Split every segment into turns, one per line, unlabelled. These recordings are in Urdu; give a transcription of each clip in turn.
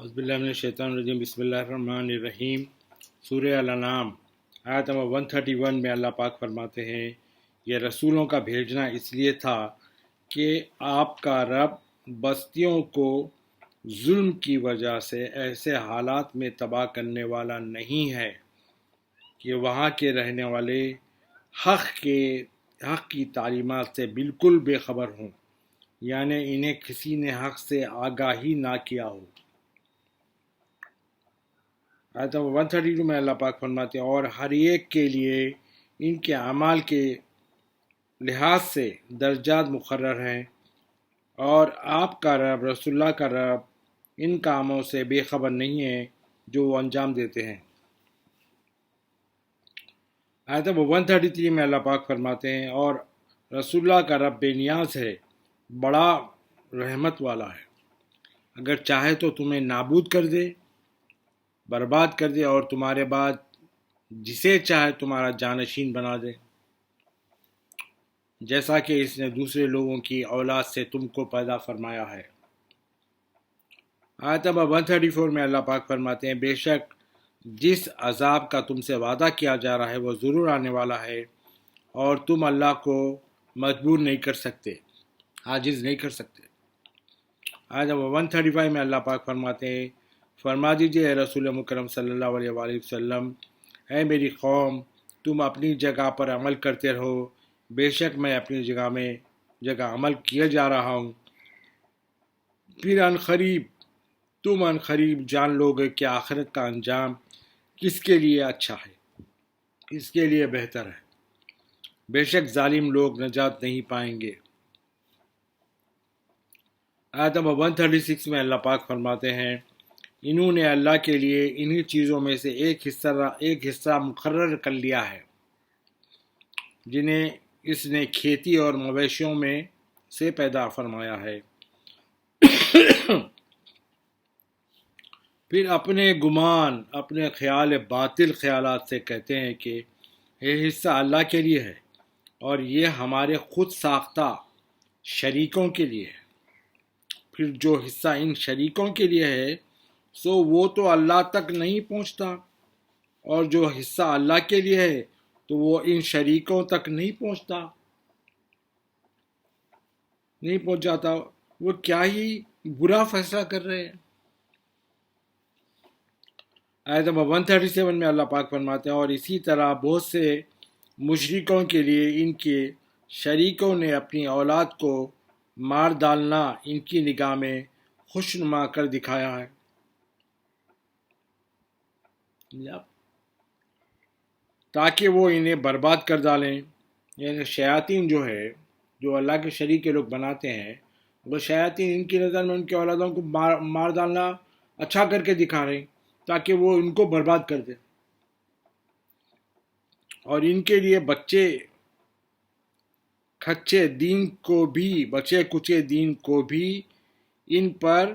اعوذ باللہ من الشیطان الرجیم بسم اللہ الرحمن الرحیم سورہ الانعام آیت نمبر 131 میں اللہ پاک فرماتے ہیں یہ رسولوں کا بھیجنا اس لیے تھا کہ آپ کا رب بستیوں کو ظلم کی وجہ سے ایسے حالات میں تباہ کرنے والا نہیں ہے کہ وہاں کے رہنے والے حق کی تعلیمات سے بالکل بے خبر ہوں، یعنی انہیں کسی نے حق سے آگاہی نہ کیا ہو۔ آیت نمبر 132 میں اللہ پاک فرماتے ہیں اور ہر ایک کے لیے ان کے اعمال کے لحاظ سے درجات مقرر ہیں، اور آپ کا رب رسول اللہ کا رب ان کاموں سے بے خبر نہیں ہے جو وہ انجام دیتے ہیں۔ آیت نمبر 133 میں اللہ پاک فرماتے ہیں اور رسول اللہ کا رب بے نیاز ہے، بڑا رحمت والا ہے، اگر چاہے تو تمہیں نابود کر دے، برباد کر دے، اور تمہارے بعد جسے چاہے تمہارا جانشین بنا دے، جیسا کہ اس نے دوسرے لوگوں کی اولاد سے تم کو پیدا فرمایا ہے۔ آیت نمبر 134 میں اللہ پاک فرماتے ہیں بے شک جس عذاب کا تم سے وعدہ کیا جا رہا ہے وہ ضرور آنے والا ہے، اور تم اللہ کو مجبور نہیں کر سکتے، عاجز نہیں کر سکتے۔ آیت نمبر 135 میں اللہ پاک فرماتے ہیں فرما دیجئے اے رسول مکرم صلی اللہ علیہ وآلہ وسلم، اے میری قوم تم اپنی جگہ پر عمل کرتے رہو، بے شک میں اپنی جگہ عمل کیا جا رہا ہوں، پھر تم ان قریب جان لو گے کہ آخرت کا انجام کس کے لیے اچھا ہے، کس کے لیے بہتر ہے، بے شک ظالم لوگ نجات نہیں پائیں گے۔ آیت نمبر 136 میں اللہ پاک فرماتے ہیں انہوں نے اللہ کے لیے انہی چیزوں میں سے ایک حصہ مقرر کر لیا ہے جنہیں اس نے کھیتی اور مویشیوں میں سے پیدا فرمایا ہے، پھر اپنے گمان، اپنے باطل خیالات سے کہتے ہیں کہ یہ حصہ اللہ کے لیے ہے اور یہ ہمارے خود ساختہ شریکوں کے لیے ہے، پھر جو حصہ ان شریکوں کے لیے ہے سو وہ تو اللہ تک نہیں پہنچتا، اور جو حصہ اللہ کے لیے ہے تو وہ ان شریکوں تک نہیں پہنچ جاتا، وہ کیا ہی برا فیصلہ کر رہے ہیں۔ آیت نمبر 137 میں اللہ پاک فرماتے ہیں اور اسی طرح بہت سے مشرکوں کے لیے ان کے شریکوں نے اپنی اولاد کو مار ڈالنا ان کی نگاہ میں خوشنما کر دکھایا ہے، تاکہ وہ انہیں برباد کر ڈالیں۔ یعنی شیاطین جو اللہ کے شریک کے لوگ بناتے ہیں، وہ شیاطین ان کی نظر میں ان کی اولادوں کو مار ڈالنا اچھا کر کے دکھا رہے ہیں تاکہ وہ ان کو برباد کر دے، اور ان کے لیے بچے کچے دین کو بھی ان پر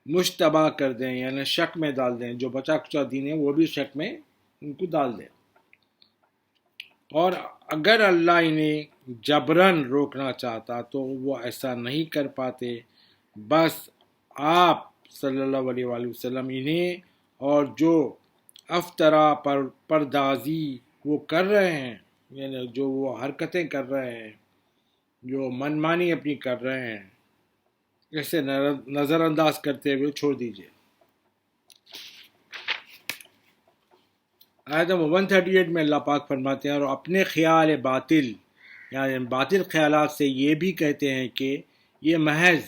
مشتبہ کر دیں، یعنی شک میں ڈال دیں، جو بچا کچا دین ہے وہ بھی شک میں ان کو ڈال دیں، اور اگر اللہ انہیں جبراً روکنا چاہتا تو وہ ایسا نہیں کر پاتے، بس آپ صلی اللہ علیہ وآلہ وسلم انہیں اور جو افطرا پردازی وہ کر رہے ہیں، یعنی جو وہ حرکتیں کر رہے ہیں، جو منمانی اپنی کر رہے ہیں، اسے نظر انداز کرتے ہوئے چھوڑ دیجئے۔ آیت نمبر 138 میں اللہ پاک فرماتے ہیں اور اپنے خیال باطل یعنی باطل خیالات سے یہ بھی کہتے ہیں کہ یہ محض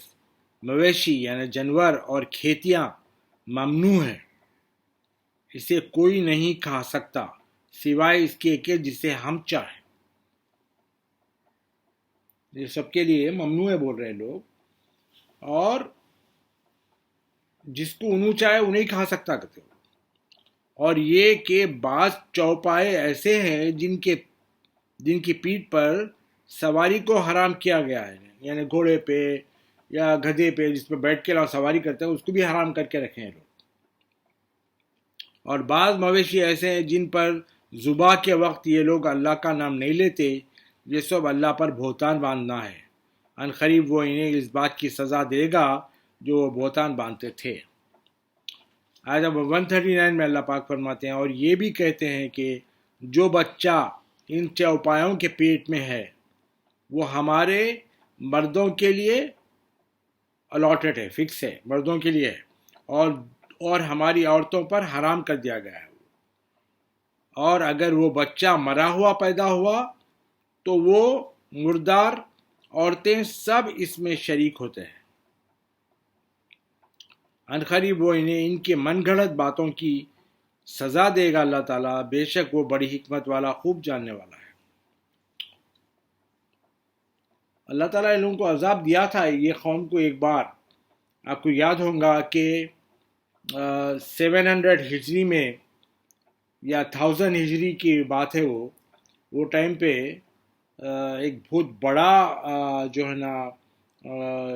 مویشی یعنی جانور اور کھیتیاں ممنوع ہیں، اسے کوئی نہیں کھا سکتا سوائے اس کے کہ جسے ہم چاہیں، یہ سب کے لیے ممنوع ہے بول رہے ہیں لوگ، اور جس کو انہوں چاہے انہیں کھا سکتا کہتے ہو، اور یہ کہ بعض چوپائے ایسے ہیں جن کی پیٹھ پر سواری کو حرام کیا گیا ہے، یعنی گھوڑے پہ یا گدھے پہ جس پہ بیٹھ کے لوگ سواری کرتے ہیں اس کو بھی حرام کر کے رکھے ہیں لوگ، اور بعض مویشی ایسے ہیں جن پر ذبح کے وقت یہ لوگ اللہ کا نام نہیں لیتے، یہ سب اللہ پر بہتان باندھنا ہے، ان قریب وہ انہیں اس بات کی سزا دے گا جو وہ بہتان باندھتے تھے۔ آیت نمبر 139 میں اللہ پاک فرماتے ہیں اور یہ بھی کہتے ہیں کہ جو بچہ ان چوپایوں کے پیٹ میں ہے وہ ہمارے مردوں کے لیے الاٹڈ ہے، فکس ہے، مردوں کے لیے ہے، اور ہماری عورتوں پر حرام کر دیا گیا ہے۔ اور اگر وہ بچہ مرا ہوا پیدا ہوا تو وہ مردار عورتیں سب اس میں شریک ہوتے ہیں۔ عنقریب وہ انہیں ان کے من گھڑت باتوں کی سزا دے گا اللہ تعالیٰ، بے شک وہ بڑی حکمت والا، خوب جاننے والا ہے۔ اللہ تعالیٰ ان لوگوں کو عذاب دیا تھا یہ قوم کو ایک بار، آپ کو یاد ہوگا کہ 700 ہجری میں یا 1000 ہجری کی بات ہے، وہ ٹائم پہ ایک بہت بڑا جو ہے نا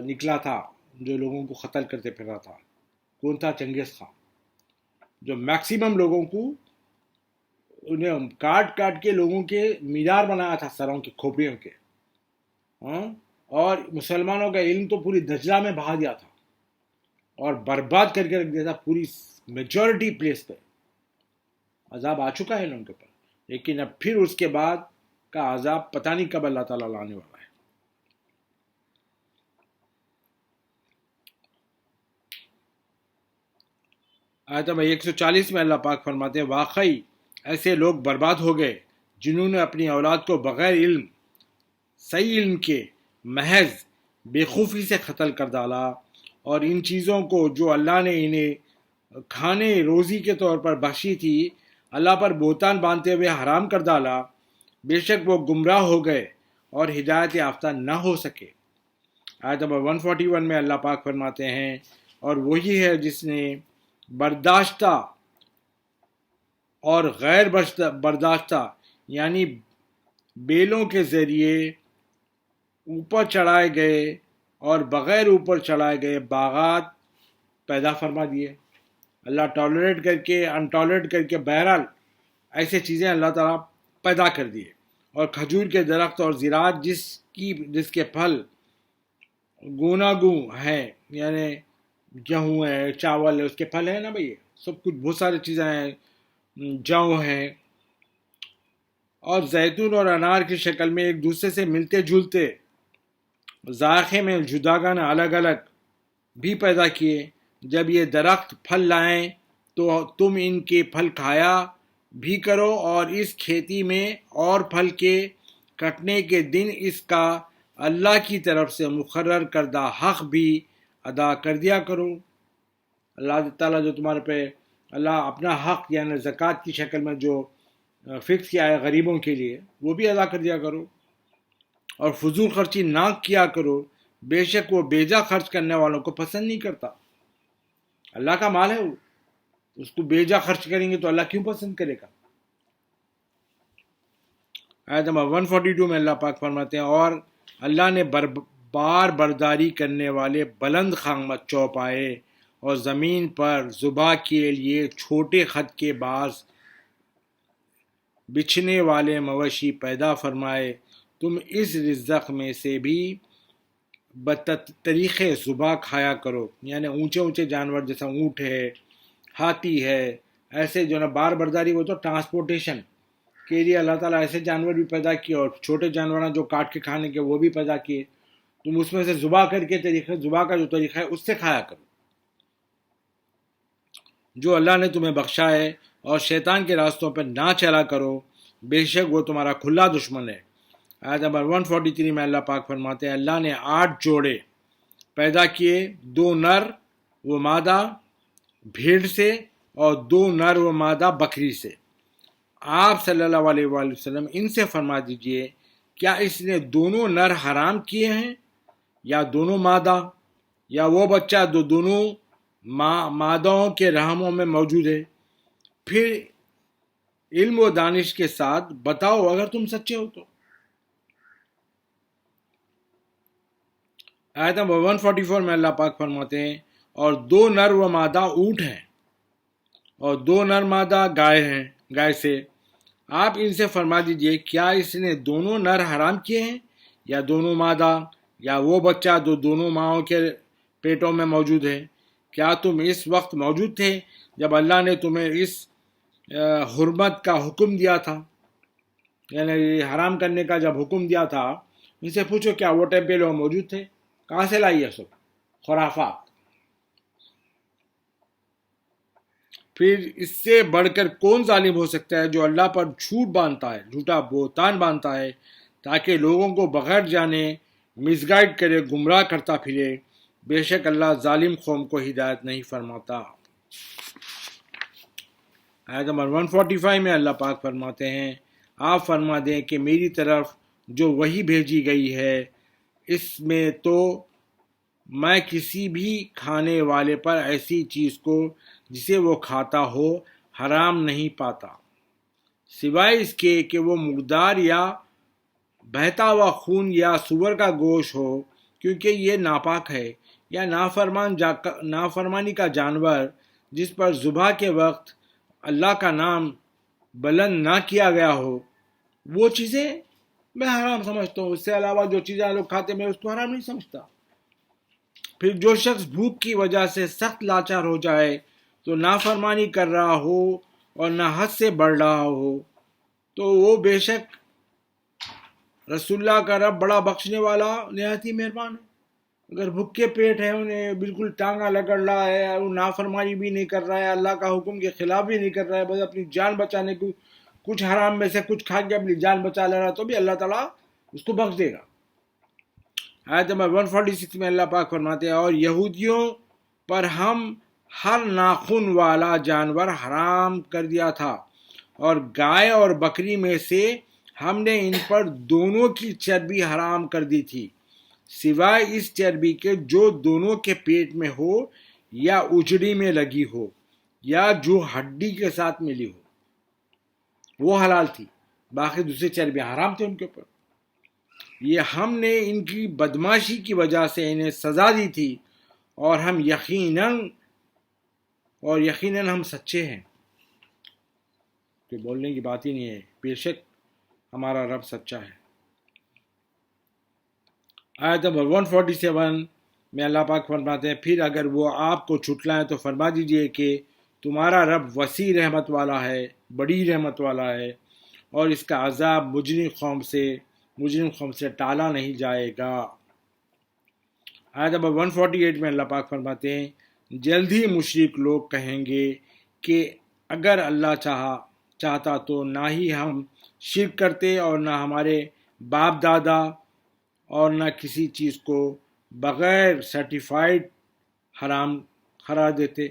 نکلا تھا جو لوگوں کو قتل کرتے پھر رہا تھا۔ کون تھا؟ چنگیز خان، جو میکسیمم لوگوں کو انہیں کاٹ کاٹ کے لوگوں کے مینار بنایا تھا، سروں کے، کھوپڑیوں کے، اور مسلمانوں کا علم تو پوری دجلہ میں بہا دیا تھا اور برباد کر کے رکھ دیا تھا پوری میجورٹی پلیس پہ۔ عذاب آ چکا ہے ان کے اوپر، لیکن اب پھر اس کے بعد کا عذاب پتہ نہیں کب اللہ تعالیٰ لانے والا ہے۔ آیت نمبر 140 میں اللہ پاک فرماتے ہیں واقعی ایسے لوگ برباد ہو گئے جنہوں نے اپنی اولاد کو بغیر علم، صحیح علم کے، محض بےخوفی سے قتل کر ڈالا، اور ان چیزوں کو جو اللہ نے انہیں کھانے روزی کے طور پر بخشی تھی اللہ پر بہتان باندھتے ہوئے حرام کر ڈالا، بے شک وہ گمراہ ہو گئے اور ہدایت یافتہ نہ ہو سکے۔ آیت نمبر 141 میں اللہ پاک فرماتے ہیں اور وہی ہے جس نے برداشتہ اور غیر برداشتہ یعنی بیلوں کے ذریعے اوپر چڑھائے گئے اور بغیر اوپر چڑھائے گئے باغات پیدا فرما دیے۔ اللہ ٹالریٹ کر کے، انٹالریٹ کر کے، بہرحال ایسے چیزیں اللہ تعالیٰ پیدا کر دیے، اور کھجور کے درخت اور زراعت جس کے پھل گوناگوں ہیں، یعنی گیہوں ہے، چاول ہے، اس کے پھل ہیں نا بھائی، سب کچھ بہت ساری چیزیں ہیں، جو ہیں، اور زیتون اور انار کی شکل میں ایک دوسرے سے ملتے جلتے، ذائقے میں جداگانہ الگ الگ بھی پیدا کیے۔ جب یہ درخت پھل لائیں تو تم ان کے پھل کھایا بھی کرو، اور اس کھیتی میں اور پھل کے کٹنے کے دن اس کا اللہ کی طرف سے مقرر کردہ حق بھی ادا کر دیا کرو۔ اللہ تعالیٰ جو تمہارے پہ اللہ اپنا حق یعنی زکوٰۃ کی شکل میں جو فکس کیا ہے غریبوں کے لیے، وہ بھی ادا کر دیا کرو، اور فضول خرچی نہ کیا کرو، بے شک وہ بیجا خرچ کرنے والوں کو پسند نہیں کرتا۔ اللہ کا مال ہے، وہ اس کو بیجا خرچ کریں گے تو اللہ کیوں پسند کرے گا؟ آیت نمبر 142 میں اللہ پاک فرماتے ہیں اور اللہ نے بار برداری کرنے والے بلند قامت چوپائے اور زمین پر ذبح کے لیے چھوٹے خط کے باز بچھنے والے مویشی پیدا فرمائے، تم اس رزق میں سے بھی بطریقے ذبح کھایا کرو، یعنی اونچے اونچے جانور جیسا اونٹ ہے، ہاتھی ہے، ایسے جو نا بار برداری، وہ تو ٹرانسپورٹیشن کے لیے اللہ تعالیٰ ایسے جانور بھی پیدا کیے، اور چھوٹے جانور جو کاٹ کے کھانے کے وہ بھی پیدا کیے، تم اس میں سے ذبح کر کے ذبح کا جو طریقہ ہے اس سے کھایا کرو جو اللہ نے تمہیں بخشا ہے، اور شیطان کے راستوں پر نہ چلا کرو، بے شک وہ تمہارا کھلا دشمن ہے۔ آیت نمبر 143 میں اللہ پاک فرماتے ہیں اللہ نے 8 جوڑے پیدا کیے، 2 نر و مادہ بھیڑ سے اور 2 نر و مادہ بکری سے۔ آپ صلی اللہ علیہ وآلہ وسلم ان سے فرما دیجئے کیا اس نے دونوں نر حرام کیے ہیں یا دونوں مادہ، یا وہ بچہ جو دونوں مادوں کے رحموں میں موجود ہے؟ پھر علم و دانش کے ساتھ بتاؤ اگر تم سچے ہو تو۔ آیت نمبر 144 میں اللہ پاک فرماتے ہیں اور 2 نر و مادہ اونٹ ہیں اور 2 نر مادہ گائے ہیں، گائے سے۔ آپ ان سے فرما دیجئے کیا اس نے دونوں نر حرام کیے ہیں یا دونوں مادہ، یا وہ بچہ جو دونوں ماؤں کے پیٹوں میں موجود ہے؟ کیا تم اس وقت موجود تھے جب اللہ نے تمہیں اس حرمت کا حکم دیا تھا، یعنی حرام کرنے کا جب حکم دیا تھا، ان سے پوچھو کیا وہ ٹائم پہ لوگ موجود تھے؟ کہاں سے لائی ہے سب خرافات؟ پھر اس سے بڑھ کر کون ظالم ہو سکتا ہے جو اللہ پر جھوٹ باندھتا ہے، جھوٹا بہتان باندھتا ہے تاکہ لوگوں کو بغیر جانے مس گائیڈ کرے، گمراہ کرتا پھرے۔ بے شک اللہ ظالم قوم کو ہدایت نہیں فرماتا۔ آیت نمبر 145 میں اللہ پاک فرماتے ہیں، آپ فرما دیں کہ میری طرف جو وحی بھیجی گئی ہے اس میں تو میں کسی بھی کھانے والے پر ایسی چیز کو جسے وہ کھاتا ہو حرام نہیں پاتا، سوائے اس کے کہ وہ مردار یا بہتا ہوا خون یا سور کا گوشت ہو، کیونکہ یہ ناپاک ہے، یا نافرمانی کا جانور جس پر ذبح کے وقت اللہ کا نام بلند نہ کیا گیا ہو، وہ چیزیں میں حرام سمجھتا ہوں۔ اس سے علاوہ جو چیزیں لوگ کھاتے میں اس کو حرام نہیں سمجھتا۔ پھر جو شخص بھوک کی وجہ سے سخت لاچار ہو جائے تو نافرمانی کر رہا ہو اور نہ حد سے بڑھ رہا ہو تو وہ بے شک رسول اللہ کا رب بڑا بخشنے والا نہایت ہی مہربان ہے۔ اگر بھوکے پیٹ ہے، انہیں بالکل ٹانگا لگڑ رہا ہے، وہ نافرمانی بھی نہیں کر رہا ہے، اللہ کا حکم کے خلاف بھی نہیں کر رہا ہے، بس اپنی جان بچانے کو کچھ حرام میں سے کچھ کھا کے اپنی جان بچا لے رہا، تو بھی اللہ تعالیٰ اس کو بخش دے گا۔ آیت نمبر 146 میں اللہ پاک فرماتے ہیں، اور یہودیوں پر ہم ہر ناخن والا جانور حرام کر دیا تھا، اور گائے اور بکری میں سے ہم نے ان پر دونوں کی چربی حرام کر دی تھی، سوائے اس چربی کے جو دونوں کے پیٹ میں ہو یا اجڑی میں لگی ہو یا جو ہڈی کے ساتھ ملی ہو، وہ حلال تھی، باقی دوسری چربی حرام تھے ان کے اوپر۔ یہ ہم نے ان کی بدماشی کی وجہ سے انہیں سزا دی تھی، اور یقیناً ہم سچے ہیں۔ کوئی بولنے کی بات ہی نہیں ہے، بے شک ہمارا رب سچا ہے۔ آیت نمبر 147 میں اللہ پاک فرماتے ہیں، پھر اگر وہ آپ کو چھٹلائیں تو فرما دیجئے کہ تمہارا رب وسیع رحمت والا ہے، بڑی رحمت والا ہے، اور اس کا عذاب مجرم قوم سے ٹالا نہیں جائے گا۔ آیت نمبر 148 میں اللہ پاک فرماتے ہیں، جلد ہی مشرک لوگ کہیں گے کہ اگر اللہ چاہتا تو نہ ہی ہم شرک کرتے اور نہ ہمارے باپ دادا اور نہ کسی چیز کو بغیر سرٹیفائڈ حرام قرار دیتے۔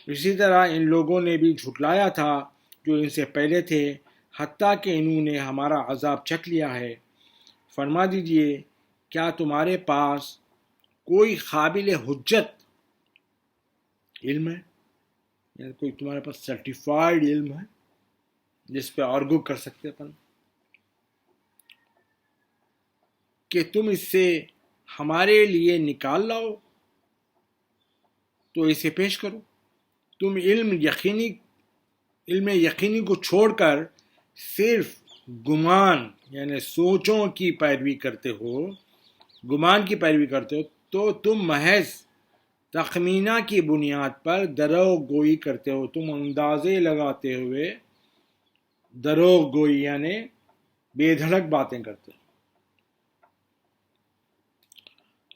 اسی طرح ان لوگوں نے بھی جھٹلایا تھا جو ان سے پہلے تھے، حتیٰ کہ انہوں نے ہمارا عذاب چکھ لیا ہے۔ فرما دیجئے کیا تمہارے پاس کوئی قابل حجت علم ہے، یعنی کوئی تمہارے پاس سرٹیفائڈ علم ہے جس پہ آرگو کر سکتے اپن کہ تم اس سے ہمارے لیے نکال لاؤ تو اسے پیش کرو؟ تم علم یقینی کو چھوڑ کر صرف گمان یعنی سوچوں کی پیروی کرتے ہو، گمان کی پیروی کرتے ہو، تو تم محض تخمینہ کی بنیاد پر دروغ گوئی کرتے ہو، تم اندازے لگاتے ہوئے دروغ گوئی یعنی بے دھڑک باتیں کرتے ہو۔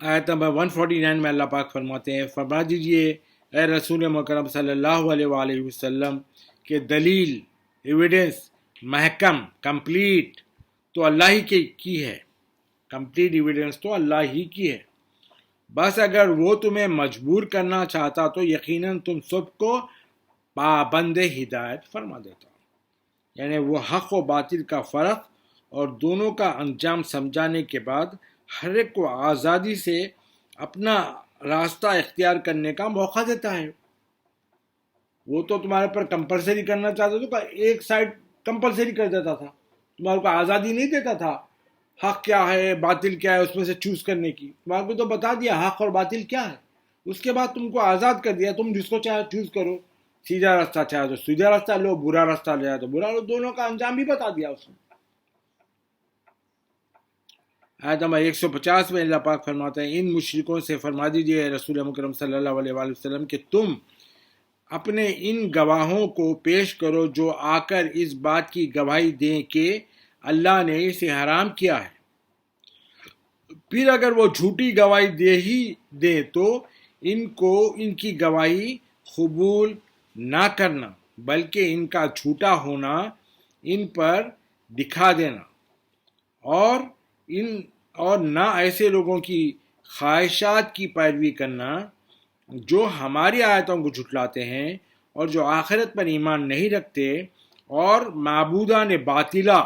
آیت نمبر 149 میں اللہ پاک فرماتے ہیں، فرما دیجئے اے رسول مکرم صلی اللہ علیہ وآلہ وسلم کہ دلیل ایویڈنس محکم کمپلیٹ تو اللہ ہی کی ہے، کمپلیٹ ایویڈنس تو اللہ ہی کی ہے، بس اگر وہ تمہیں مجبور کرنا چاہتا تو یقیناً تم سب کو پابند ہدایت فرما دیتا، یعنی وہ حق و باطل کا فرق اور دونوں کا انجام سمجھانے کے بعد ہر ایک کو آزادی سے اپنا راستہ اختیار کرنے کا موقع دیتا ہے۔ وہ تو تمہارے پر کمپلسری کرنا چاہتا تھا، ایک سائڈ کمپلسری کر دیتا تھا، تمہارے کو آزادی نہیں دیتا تھا حق کیا ہے باطل کیا ہے اس میں سے چوز کرنے کی، تمہارے کو تو بتا دیا حق اور باطل کیا ہے، اس کے بعد تم کو آزاد کر دیا، تم جس کو چاہے چوز کرو، سیدھا راستہ چاہے تو سیدھا راستہ لو، برا راستہ لے تو برا لو، دونوں کا انجام بھی بتا دیا اس نے۔ آیت نمبر 150 میں اللہ پاک فرماتے ہیں، ان مشرکوں سے فرما دیجئے رسول مکرم صلی اللہ علیہ وآلہ وسلم کہ تم اپنے ان گواہوں کو پیش کرو جو آ کر اس بات کی گواہی دیں کہ اللہ نے اسے حرام کیا ہے۔ پھر اگر وہ جھوٹی گواہی دے ہی دیں تو ان کو ان کی گواہی قبول نہ کرنا، بلکہ ان کا جھوٹا ہونا ان پر دکھا دینا، اور نہ ایسے لوگوں کی خواہشات کی پیروی کرنا جو ہماری آیتوں کو جھٹلاتے ہیں اور جو آخرت پر ایمان نہیں رکھتے اور معبودان باطلہ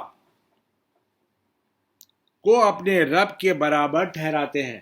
کو اپنے رب کے برابر ٹھہراتے ہیں۔